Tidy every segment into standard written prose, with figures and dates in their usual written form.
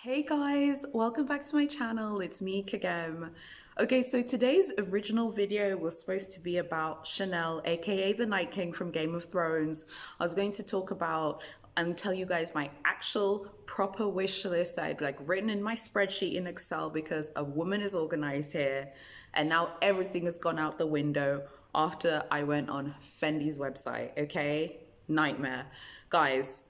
Hey guys, welcome back to my channel. It's me, Kagem. Okay, so today's original video was supposed to be about Chanel, aka the Night King from Game of Thrones. I was going to talk about and tell you guys my actual proper wish list that I'd written in my spreadsheet in Excel because a woman is organized here, and now everything has gone out the window after I went on Fendi's website. Okay, nightmare, guys.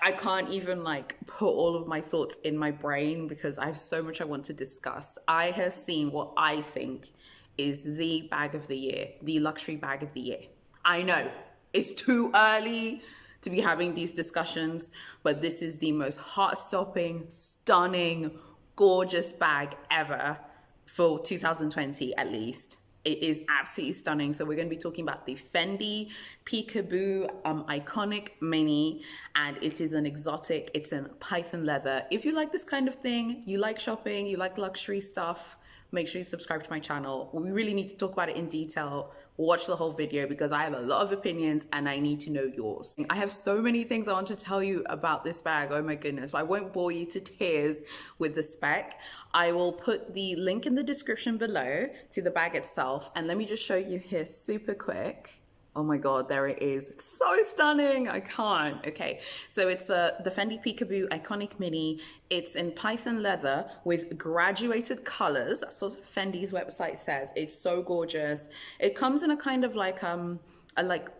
I can't even put all of my thoughts in my brain because I have so much I want to discuss. I have seen what I think is the bag of the year, the luxury bag of the year. I know it's too early to be having these discussions, but this is the most heart-stopping, stunning, gorgeous bag ever for 2020 at least. It is absolutely stunning. So we're going to be talking about the Fendi Peekaboo Iconic Mini, and it is an exotic. It's in python leather. If you like this kind of thing, you like shopping, you like luxury stuff, make sure you subscribe to my channel. We really need to talk about it in detail. Watch the whole video because I have a lot of opinions and I need to know yours. I have so many things I want to tell you about this bag. Oh my goodness, but I won't bore you to tears with the spec. I will put the link in the description below to the bag itself. And let me just show you here super quick. Oh my God, there it is. It's so stunning. I can't. Okay, so it's the Fendi Peekaboo Iconic Mini. It's in python leather with graduated colors. That's what Fendi's website says. It's so gorgeous. It comes in a kind of a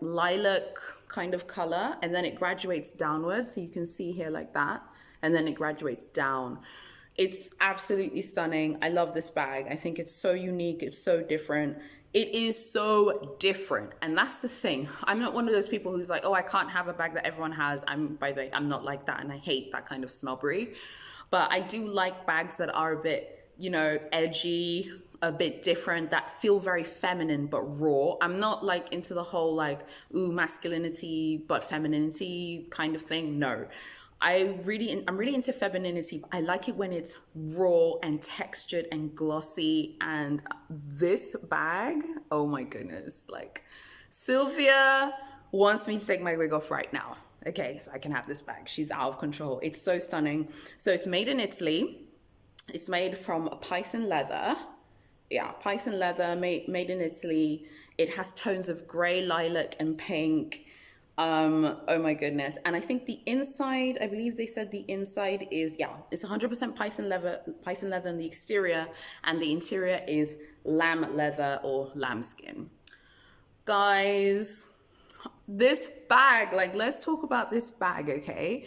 lilac kind of color, and then it graduates downwards. So you can see here like that, and then it graduates down. It's absolutely stunning. I love this bag. I think it's so unique. It's so different. It is so different. And that's the thing. I'm not one of those people who's like, oh, I can't have a bag that everyone has. By the way, I'm not like that. And I hate that kind of snobbery. But I do like bags that are a bit, edgy, a bit different, that feel very feminine but raw. I'm not into the whole ooh, masculinity but femininity kind of thing. No. I'm really into femininity. I like it when it's raw and textured and glossy. And this bag, oh my goodness, Sylvia wants me to take my wig off right now. Okay, so I can have this bag. She's out of control. It's so stunning. So it's made in Italy. It's made from python leather. Yeah, python leather, made in Italy. It has tones of gray, lilac, and pink. Oh my goodness. And I think the inside, I believe they said the inside is, yeah, it's 100% python leather on the exterior, and the interior is lamb leather or lambskin. Guys, this bag, let's talk about this bag, okay?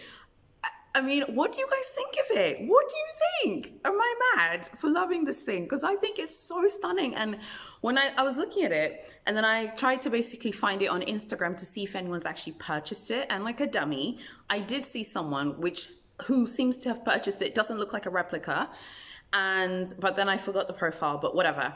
I mean, what do you guys think of it? What do you think? Am I mad for loving this thing? Because I think it's so stunning. And when I was looking at it, and then I tried to basically find it on Instagram to see if anyone's actually purchased it. And like a dummy, I did see someone who seems to have purchased it. It doesn't look like a replica. But then I forgot the profile, but whatever.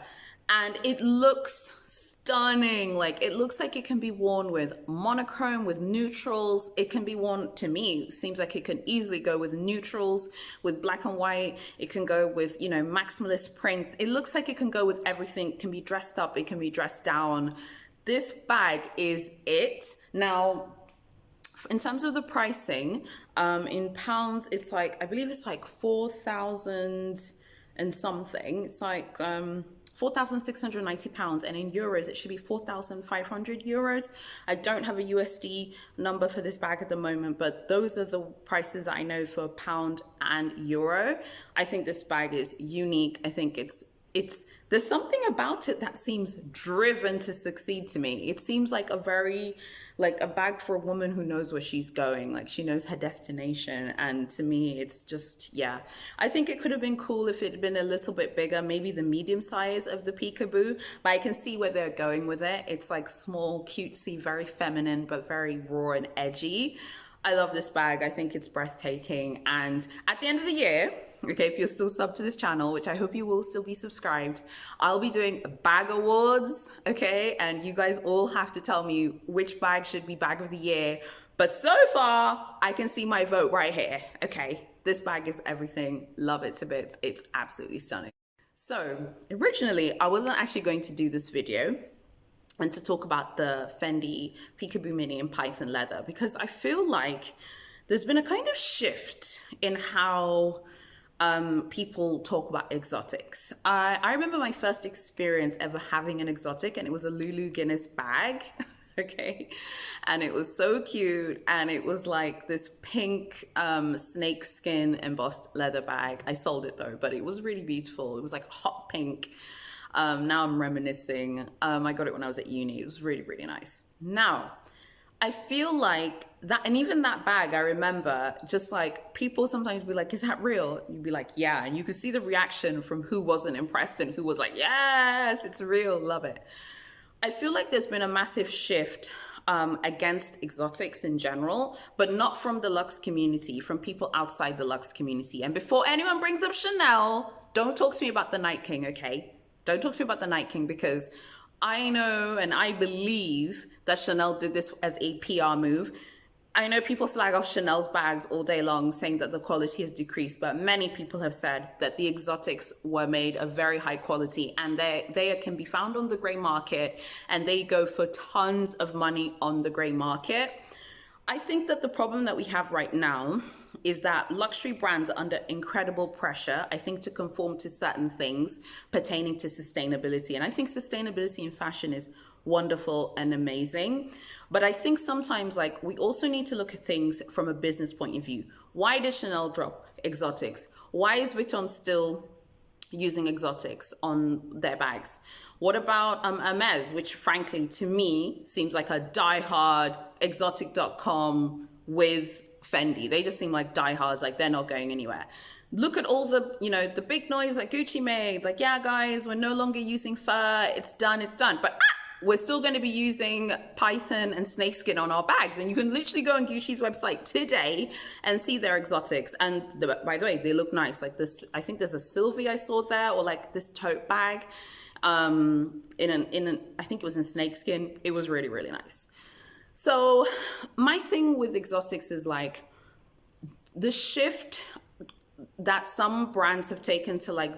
And it looks stunning. It looks like it can be worn with monochrome, with neutrals. It can be worn, to me, seems like it can easily go with neutrals, with black and white. It can go with, maximalist prints. It looks like it can go with everything. It can be dressed up, it can be dressed down. This bag is it. Now, in terms of the pricing, in pounds, it's I believe it's 4,000 and something. It's £4,690, and in euros it should be 4,500 euros. I don't have a USD number for this bag at the moment, but those are the prices that I know for pound and euro. I think this bag is unique. I think there's something about it that seems driven to succeed to me. It seems like a bag for a woman who knows where she's going, she knows her destination. And to me, it's just, yeah. I think it could have been cool if it had been a little bit bigger, maybe the medium size of the Peekaboo, but I can see where they're going with it. It's small, cutesy, very feminine, but very raw and edgy. I love this bag. I think it's breathtaking. And at the end of the year, okay, if you're still subbed to this channel, which I hope you will still be subscribed, I'll be doing bag awards, okay? And you guys all have to tell me which bag should be bag of the year. But so far, I can see my vote right here, okay? This bag is everything. Love it to bits. It's absolutely stunning. So originally, I wasn't actually going to do this video and to talk about the Fendi Peekaboo Mini in python leather, because I feel like there's been a kind of shift in how people talk about exotics. I remember my first experience ever having an exotic, and it was a Lulu Guinness bag. Okay. And it was so cute. And it was like this pink snake skin embossed leather bag. I sold it though, but it was really beautiful. It was like hot pink. Now I'm reminiscing. I got it when I was at uni. It was really, really nice. Now, I feel like that, and even that bag, I remember just like people sometimes be like, is that real? You'd be like, yeah. And you could see the reaction from who wasn't impressed and who was like, yes, it's real, love it. I feel like there's been a massive shift against exotics in general, but not from the luxe community, from people outside the luxe community. And before anyone brings up Chanel, don't talk to me about the Night King, okay? Don't talk to me about the Night King, because I know and I believe that Chanel did this as a PR move. I know people slag off Chanel's bags all day long, saying that the quality has decreased, but many people have said that the exotics were made of very high quality, and they can be found on the gray market, and they go for tons of money on the gray market. I think that the problem that we have right now is that luxury brands are under incredible pressure, I think, to conform to certain things pertaining to sustainability. And I think sustainability in fashion is wonderful and amazing. But I think sometimes, like, we also need to look at things from a business point of view. Why did Chanel drop exotics? Why is Vuitton still using exotics on their bags? What about Hermes, which frankly to me seems like a diehard exotic.com with Fendi? They just seem like diehards, like they're not going anywhere. Look at all the, the big noise that Gucci made. Like, yeah, guys, we're no longer using fur. It's done, it's done. But we're still going to be using python and snakeskin on our bags. And you can literally go on Gucci's website today and see their exotics. And by the way, they look nice. Like this, I think there's a Sylvie I saw there, or like this tote bag I think it was in snakeskin. It was really, really nice. So my thing with exotics is like the shift that some brands have taken to like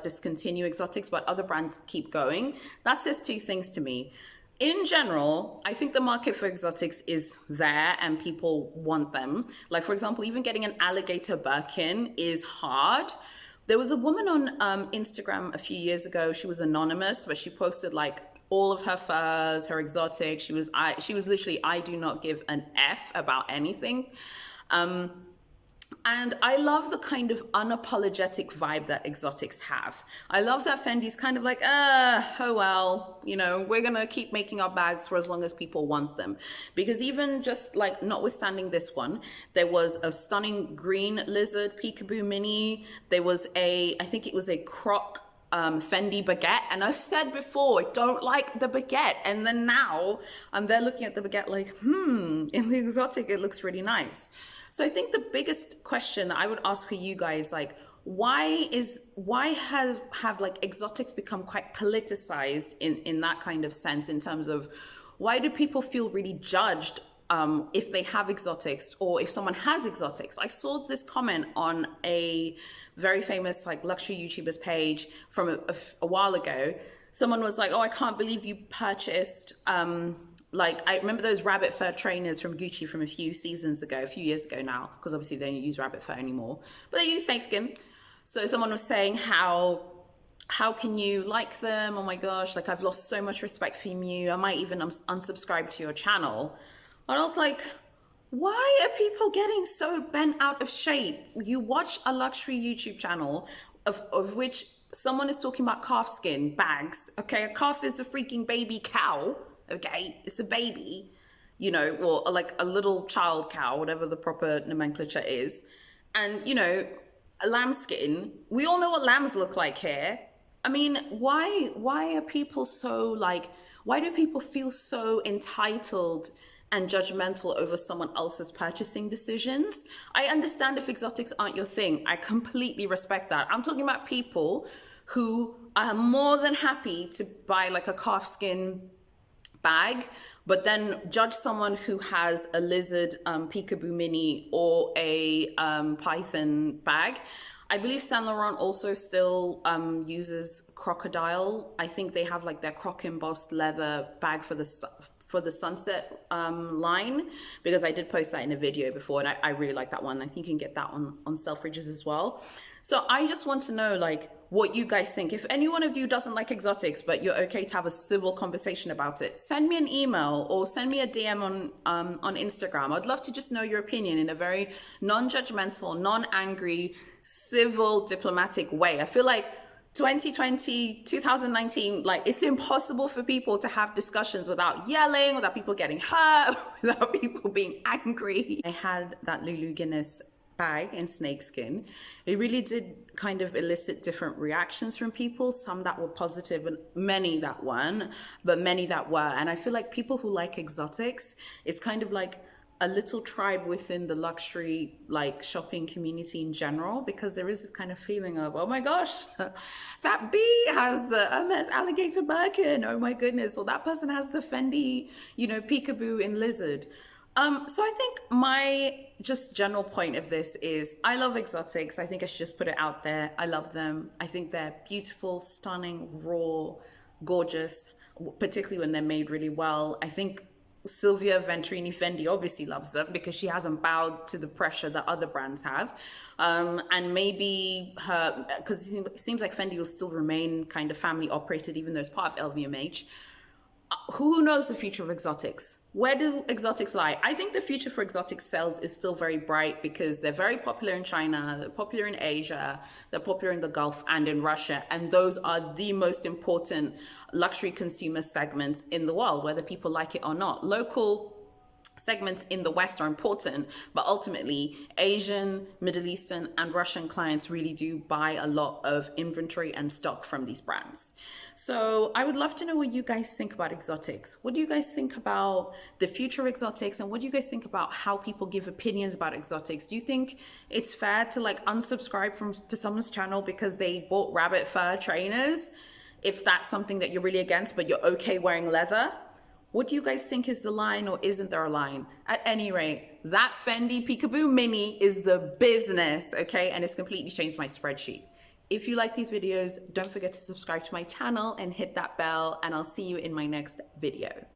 discontinue exotics, but other brands keep going. That says two things to me. In general, I think the market for exotics is there and people want them. Like, for example, even getting an alligator Birkin is hard. There was a woman on Instagram a few years ago. She was anonymous, but she posted like all of her furs, her exotics. She was literally, I do not give an F about anything. And I love the kind of unapologetic vibe that exotics have. I love that Fendi's kind of like, oh well, we're gonna keep making our bags for as long as people want them. Because even just like notwithstanding this one, there was a stunning green lizard Peekaboo Mini. There was I think it was a croc Fendi baguette. And I've said before, I don't like the baguette. And then now I'm there looking at the baguette like, in the exotic, it looks really nice. So I think the biggest question that I would ask for you guys, like, why have like exotics become quite politicized in that kind of sense, in terms of why do people feel really judged if they have exotics or if someone has exotics? I saw this comment on a very famous like luxury YouTuber's page from a while ago. Someone was like, oh, I can't believe you purchased like, I remember those rabbit fur trainers from Gucci from a few years ago now, because obviously they don't use rabbit fur anymore, but they use snakeskin. So someone was saying, how can you like them? Oh my gosh, like I've lost so much respect for you. I might even unsubscribe to your channel. And I was like, why are people getting so bent out of shape? You watch a luxury YouTube channel of which someone is talking about calfskin bags. Okay, a calf is a freaking baby cow. Okay, it's a baby, or like a little child cow, whatever the proper nomenclature is. And, a lambskin, we all know what lambs look like here. I mean, why are people so like, why do people feel so entitled and judgmental over someone else's purchasing decisions? I understand if exotics aren't your thing. I completely respect that. I'm talking about people who are more than happy to buy like a calfskin bag, but then judge someone who has a lizard Peekaboo Mini or a python bag. I believe Saint Laurent also still uses crocodile. I think they have like their croc embossed leather bag for for the sunset line, because I did post that in a video before, and I really like that one. I think you can get that on Selfridges as well. So I just want to know, like, what you guys think. If any one of you doesn't like exotics, but you're okay to have a civil conversation about it, send me an email or send me a DM on Instagram. I'd love to just know your opinion in a very non-judgmental, non-angry, civil, diplomatic way. I feel like 2020, 2019, like, it's impossible for people to have discussions without yelling, without people getting hurt, without people being angry. I had that Lulu Guinness bag in snakeskin. It really did kind of elicit different reactions from people, some that were positive and many that weren't, but many that were. And I feel like people who like exotics, it's kind of like a little tribe within the luxury like shopping community in general, because there is this kind of feeling of, oh my gosh, that bee has the Hermes alligator Birkin, oh my goodness, or that person has the Fendi, Peekaboo in lizard. So I think my just general point of this is I love exotics. I think I should just put it out there. I love them. I think they're beautiful, stunning, raw, gorgeous, particularly when they're made really well. I think Silvia Venturini Fendi obviously loves them because she hasn't bowed to the pressure that other brands have. And maybe because it seems like Fendi will still remain kind of family operated, even though it's part of LVMH. Who knows the future of exotics? Where do exotics lie? I think the future for exotic sales is still very bright because they're very popular in China, they're popular in Asia, they're popular in the Gulf and in Russia. And those are the most important luxury consumer segments in the world, whether people like it or not. Local segments in the West are important, but ultimately Asian, Middle Eastern, and Russian clients really do buy a lot of inventory and stock from these brands. So I would love to know what you guys think about exotics. What do you guys think about the future of exotics, and what do you guys think about how people give opinions about exotics? Do you think it's fair to like unsubscribe to someone's channel because they bought rabbit fur trainers, if that's something that you're really against, but you're okay wearing leather? What do you guys think is the line, or isn't there a line? At any rate, that Fendi Peekaboo Mini is the business, okay? And it's completely changed my spreadsheet. If you like these videos, don't forget to subscribe to my channel and hit that bell, and I'll see you in my next video.